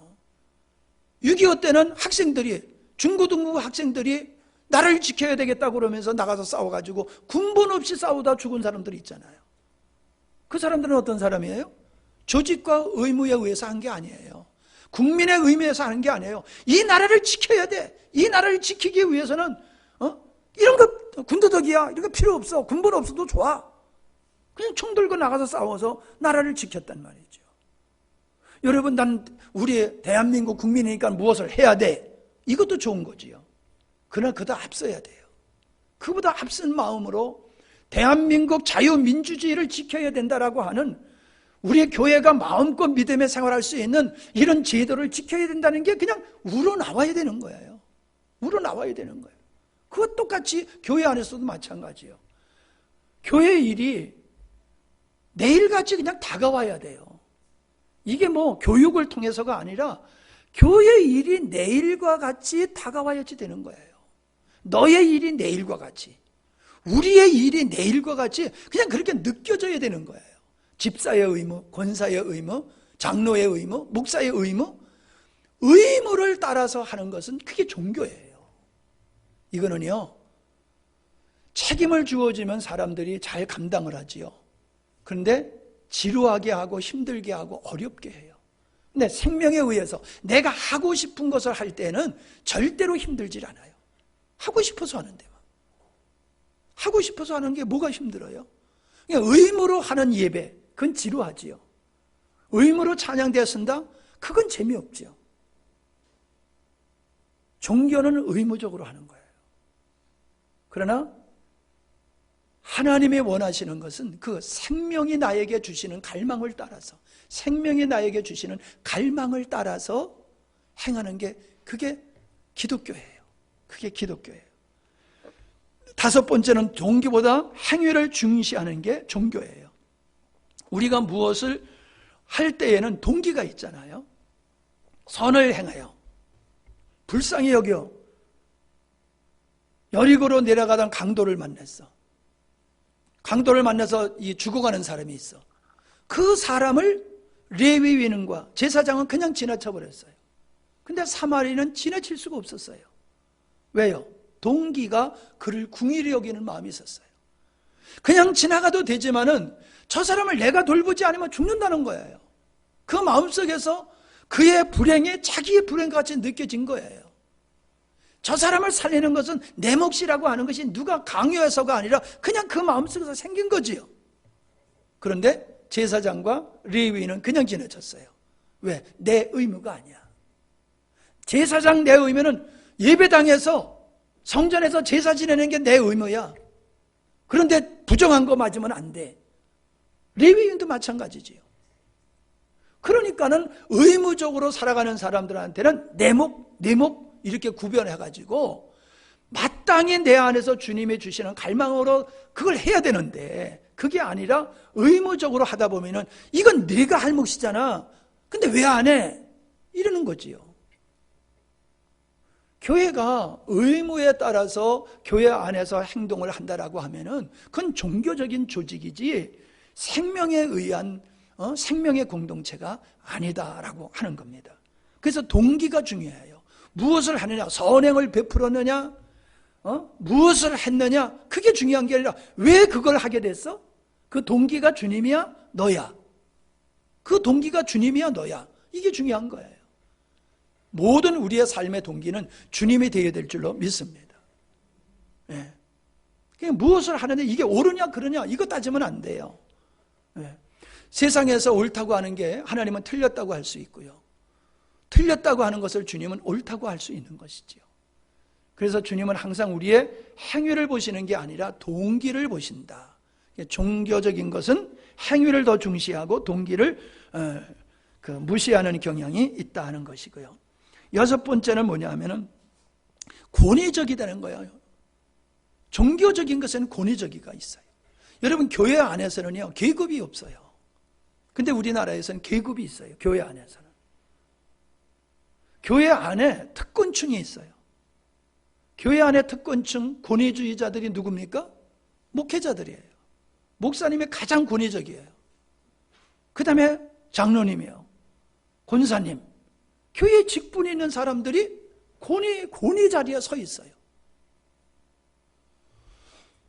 6.25 때는 학생들이, 중고등부 학생들이 나라를 지켜야 되겠다고 그러면서 나가서 싸워가지고 군번 없이 싸우다 죽은 사람들이 있잖아요. 그 사람들은 어떤 사람이에요? 조직과 의무에 의해서 한 게 아니에요. 국민의 의무에서 하는 게 아니에요. 이 나라를 지켜야 돼. 이 나라를 지키기 위해서는 이런 거 군더더기야. 이런 거 필요 없어. 군번 없어도 좋아. 그냥 총 들고 나가서 싸워서 나라를 지켰단 말이죠. 여러분, 난 우리 대한민국 국민이니까 무엇을 해야 돼. 이것도 좋은 거지요. 그러나 그보다 앞서야 돼요. 그보다 앞선 마음으로 대한민국 자유민주주의를 지켜야 된다라고 하는 우리 교회가 마음껏 믿음의 생활할 수 있는 이런 제도를 지켜야 된다는 게 그냥 우러나와야 되는 거예요. 우러나와야 되는 거예요. 그것 똑같이 교회 안에서도 마찬가지예요. 교회 일이 내일같이 그냥 다가와야 돼요. 이게 뭐 교육을 통해서가 아니라 교회 일이 내일과 같이 다가와야지 되는 거예요. 너의 일이 내일과 같이, 우리의 일이 내일과 같이 그냥 그렇게 느껴져야 되는 거예요. 집사의 의무, 권사의 의무, 장로의 의무, 목사의 의무, 의무를 따라서 하는 것은 그게 종교예요. 이거는요, 책임을 주어지면 사람들이 잘 감당을 하지요. 그런데 지루하게 하고 힘들게 하고 어렵게 해요. 근데 생명에 의해서 내가 하고 싶은 것을 할 때는 절대로 힘들질 않아요. 하고 싶어서 하는데 하고 싶어서 하는 게 뭐가 힘들어요? 그냥 의무로 하는 예배, 그건 지루하지요. 의무로 찬양대에 쓴다? 그건 재미없지요. 종교는 의무적으로 하는 거예요. 그러나 하나님이 원하시는 것은 그 생명이 나에게 주시는 갈망을 따라서, 생명이 나에게 주시는 갈망을 따라서 행하는 게, 그게 기독교예요. 그게 기독교예요. 다섯 번째는 동기보다 행위를 중시하는 게 종교예요. 우리가 무엇을 할 때에는 동기가 있잖아요. 선을 행하여 불쌍히 여겨 여리고로 내려가던 강도를 만났어. 강도를 만나서 죽어가는 사람이 있어. 그 사람을 레위인과 제사장은 그냥 지나쳐 버렸어요. 근데 사마리는 지나칠 수가 없었어요. 왜요? 동기가 그를 궁일히 여기는 마음이 있었어요. 그냥 지나가도 되지만은 저 사람을 내가 돌보지 않으면 죽는다는 거예요. 그 마음속에서 그의 불행이 자기의 불행같이 느껴진 거예요. 저 사람을 살리는 것은 내 몫이라고 하는 것이 누가 강요해서가 아니라 그냥 그 마음속에서 생긴 거지요. 그런데 제사장과 레위인은 그냥 지나쳤어요. 왜? 내 의무가 아니야. 제사장 내 의무는 예배당에서 성전에서 제사 지내는 게 내 의무야. 그런데 부정한 거 맞으면 안 돼. 레위인도 마찬가지지요. 그러니까는 의무적으로 살아가는 사람들한테는 내 목 이렇게 구별해가지고 마땅히 내 안에서 주님이 주시는 갈망으로 그걸 해야 되는데, 그게 아니라 의무적으로 하다 보면은 이건 네가 할 몫이잖아. 근데 왜 안 해? 이러는 거지요. 교회가 의무에 따라서 교회 안에서 행동을 한다라고 하면은 그건 종교적인 조직이지 생명에 의한 생명의 공동체가 아니다라고 하는 겁니다. 그래서 동기가 중요해요. 무엇을 하느냐, 선행을 베풀었느냐, 무엇을 했느냐, 그게 중요한 게 아니라 왜 그걸 하게 됐어? 그 동기가 주님이야, 너야. 그 동기가 주님이야, 너야. 이게 중요한 거예요. 모든 우리의 삶의 동기는 주님이 되어야 될 줄로 믿습니다. 예. 그냥 무엇을 하느냐, 이게 옳으냐 그러냐 이거 따지면 안 돼요. 예. 세상에서 옳다고 하는 게 하나님은 틀렸다고 할 수 있고요. 틀렸다고 하는 것을 주님은 옳다고 할 수 있는 것이지요. 그래서 주님은 항상 우리의 행위를 보시는 게 아니라 동기를 보신다. 종교적인 것은 행위를 더 중시하고 동기를 무시하는 경향이 있다 하는 것이고요. 여섯 번째는 뭐냐면은 권위적이라는 거예요. 종교적인 것은 권위적이가 있어요. 여러분, 교회 안에서는요 계급이 없어요. 근데 우리나라에서는 계급이 있어요. 교회 안에서는. 교회 안에 특권층이 있어요. 교회 안에 특권층, 권위주의자들이 누굽니까? 목회자들이에요. 목사님이 가장 권위적이에요. 그 다음에 장로님이요, 권사님, 교회에 직분이 있는 사람들이 권위 자리에 서 있어요.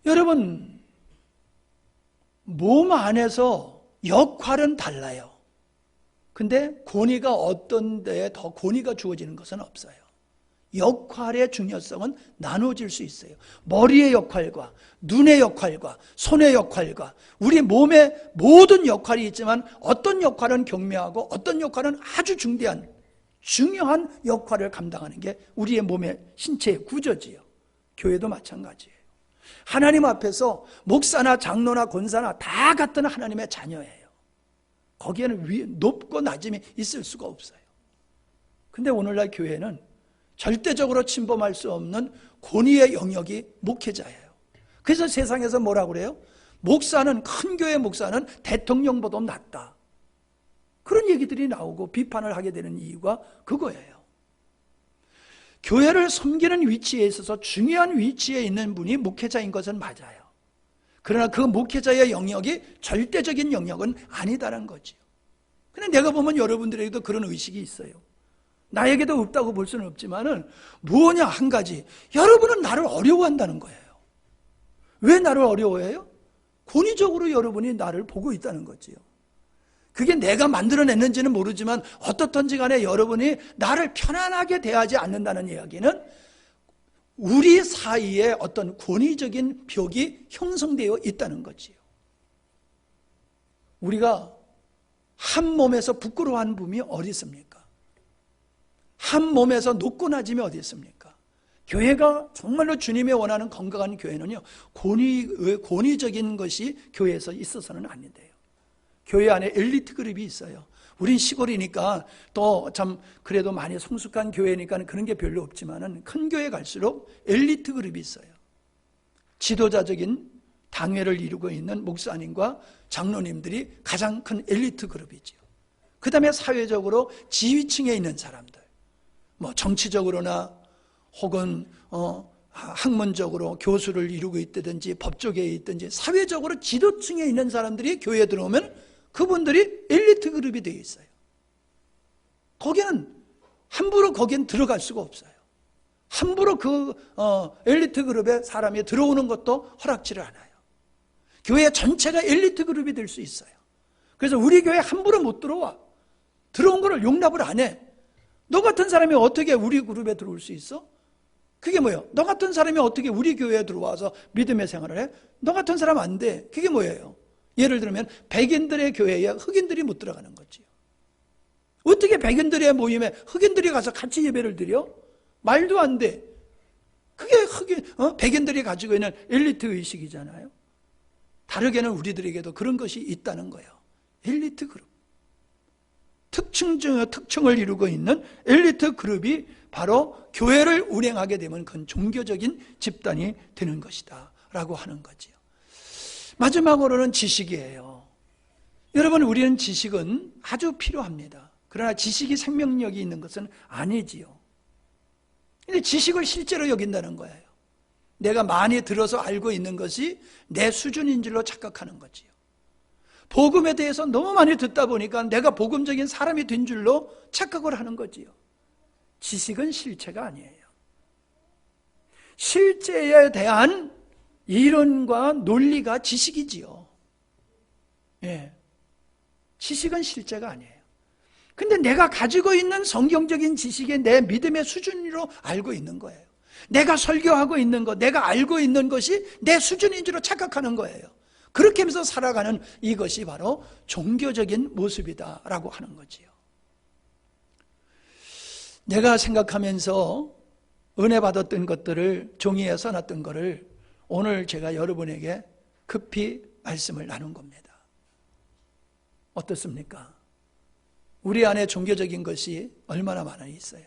여러분, 몸 안에서 역할은 달라요. 근데 권위가 어떤 데에 더 권위가 주어지는 것은 없어요. 역할의 중요성은 나눠질 수 있어요. 머리의 역할과 눈의 역할과 손의 역할과 우리 몸의 모든 역할이 있지만 어떤 역할은 경미하고 어떤 역할은 아주 중요한 역할을 감당하는 게 우리의 몸의 신체의 구조지요. 교회도 마찬가지예요. 하나님 앞에서 목사나 장로나 권사나 다 같은 하나님의 자녀예요. 거기에는 높고 낮음이 있을 수가 없어요. 근데 오늘날 교회는 절대적으로 침범할 수 없는 권위의 영역이 목회자예요. 그래서 세상에서 뭐라고 그래요? 목사는, 큰 교회 목사는 대통령보다 낫다. 그런 얘기들이 나오고 비판을 하게 되는 이유가 그거예요. 교회를 섬기는 위치에 있어서 중요한 위치에 있는 분이 목회자인 것은 맞아요. 그러나 그 목회자의 영역이 절대적인 영역은 아니다라는 거죠. 근데 내가 보면 여러분들에게도 그런 의식이 있어요. 나에게도 없다고 볼 수는 없지만은 뭐냐, 한 가지. 여러분은 나를 어려워한다는 거예요. 왜 나를 어려워해요? 권위적으로 여러분이 나를 보고 있다는 거지요. 그게 내가 만들어냈는지는 모르지만 어떻든지 간에 여러분이 나를 편안하게 대하지 않는다는 이야기는 우리 사이에 어떤 권위적인 벽이 형성되어 있다는 거지요. 우리가 한 몸에서 부끄러워하는 분이 어디 있습니까? 한 몸에서 높고 낮음이 어디 있습니까? 교회가 정말로 주님이 원하는 건강한 교회는요, 권위적인 것이 교회에서 있어서는 안 돼요. 교회 안에 엘리트 그룹이 있어요. 우린 시골이니까 또 참 그래도 많이 성숙한 교회니까 그런 게 별로 없지만은 큰 교회 갈수록 엘리트 그룹이 있어요. 지도자적인 당회를 이루고 있는 목사님과 장로님들이 가장 큰 엘리트 그룹이죠. 그 다음에 사회적으로 지위층에 있는 사람들, 뭐 정치적으로나 혹은 학문적으로 교수를 이루고 있다든지 법조계에 있든지 사회적으로 지도층에 있는 사람들이 교회에 들어오면 그분들이 엘리트 그룹이 되어 있어요. 거기는 함부로 거긴 들어갈 수가 없어요. 함부로 그 엘리트 그룹에 사람이 들어오는 것도 허락지를 않아요. 교회 전체가 엘리트 그룹이 될 수 있어요. 그래서 우리 교회 함부로 못 들어와. 들어온 거를 용납을 안 해. 너 같은 사람이 어떻게 우리 그룹에 들어올 수 있어? 그게 뭐예요? 너 같은 사람이 어떻게 우리 교회에 들어와서 믿음의 생활을 해? 너 같은 사람 안 돼. 그게 뭐예요? 예를 들면 백인들의 교회에 흑인들이 못 들어가는 거지요. 어떻게 백인들의 모임에 흑인들이 가서 같이 예배를 드려? 말도 안 돼. 그게 백인들이 가지고 있는 엘리트 의식이잖아요. 다르게는 우리들에게도 그런 것이 있다는 거예요. 엘리트 그룹. 특징을 이루고 있는 엘리트 그룹이 바로 교회를 운행하게 되면 그건 종교적인 집단이 되는 것이다 라고 하는 거지요. 마지막으로는 지식이에요. 여러분, 우리는 지식은 아주 필요합니다. 그러나 지식이 생명력이 있는 것은 아니지요. 근데 지식을 실제로 여긴다는 거예요. 내가 많이 들어서 알고 있는 것이 내 수준인 줄로 착각하는 거지요. 복음에 대해서 너무 많이 듣다 보니까 내가 복음적인 사람이 된 줄로 착각을 하는 거지요. 지식은 실체가 아니에요. 실제에 대한 이론과 논리가 지식이지요. 예. 지식은 실제가 아니에요. 근데 내가 가지고 있는 성경적인 지식이 내 믿음의 수준으로 알고 있는 거예요. 내가 설교하고 있는 것, 내가 알고 있는 것이 내 수준인 줄로 착각하는 거예요. 그렇게 하면서 살아가는 이것이 바로 종교적인 모습이다라고 하는 거지요. 내가 생각하면서 은혜 받았던 것들을 종이에 써놨던 것을 오늘 제가 여러분에게 급히 말씀을 나눈 겁니다. 어떻습니까? 우리 안에 종교적인 것이 얼마나 많이 있어요.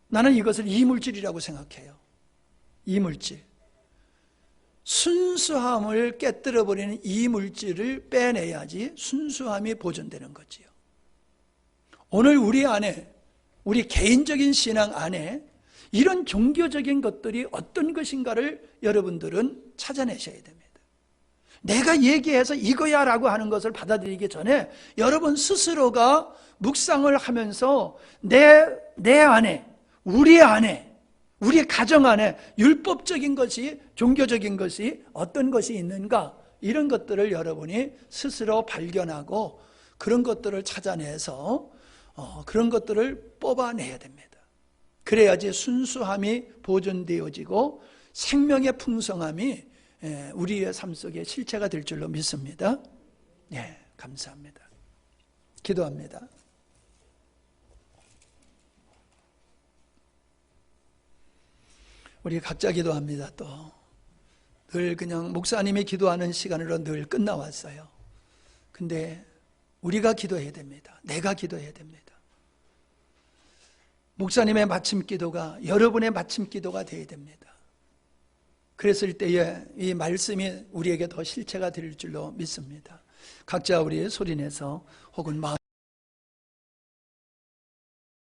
나는 이것을 이물질이라고 생각해요. 이물질. 순수함을 깨뜨려버리는 이물질을 빼내야지 순수함이 보존되는 거지요. 오늘 우리 안에, 우리 개인적인 신앙 안에 이런 종교적인 것들이 어떤 것인가를 여러분들은 찾아내셔야 됩니다. 내가 얘기해서 이거야 라고 하는 것을 받아들이기 전에 여러분 스스로가 묵상을 하면서 내 안에, 우리 가정 안에 율법적인 것이, 종교적인 것이 어떤 것이 있는가, 이런 것들을 여러분이 스스로 발견하고 그런 것들을 찾아내서 그런 것들을 뽑아내야 됩니다. 그래야지 순수함이 보존되어지고 생명의 풍성함이 우리의 삶 속에 실체가 될 줄로 믿습니다. 네, 감사합니다. 기도합니다. 우리 각자 기도합니다. 또 늘 그냥 목사님이 기도하는 시간으로 늘 끝나왔어요. 근데 우리가 기도해야 됩니다. 내가 기도해야 됩니다. 목사님의 마침 기도가 여러분의 마침 기도가 되어야 됩니다. 그랬을 때에 이 말씀이 우리에게 더 실체가 될 줄로 믿습니다. 각자 우리 소리내서 혹은 마음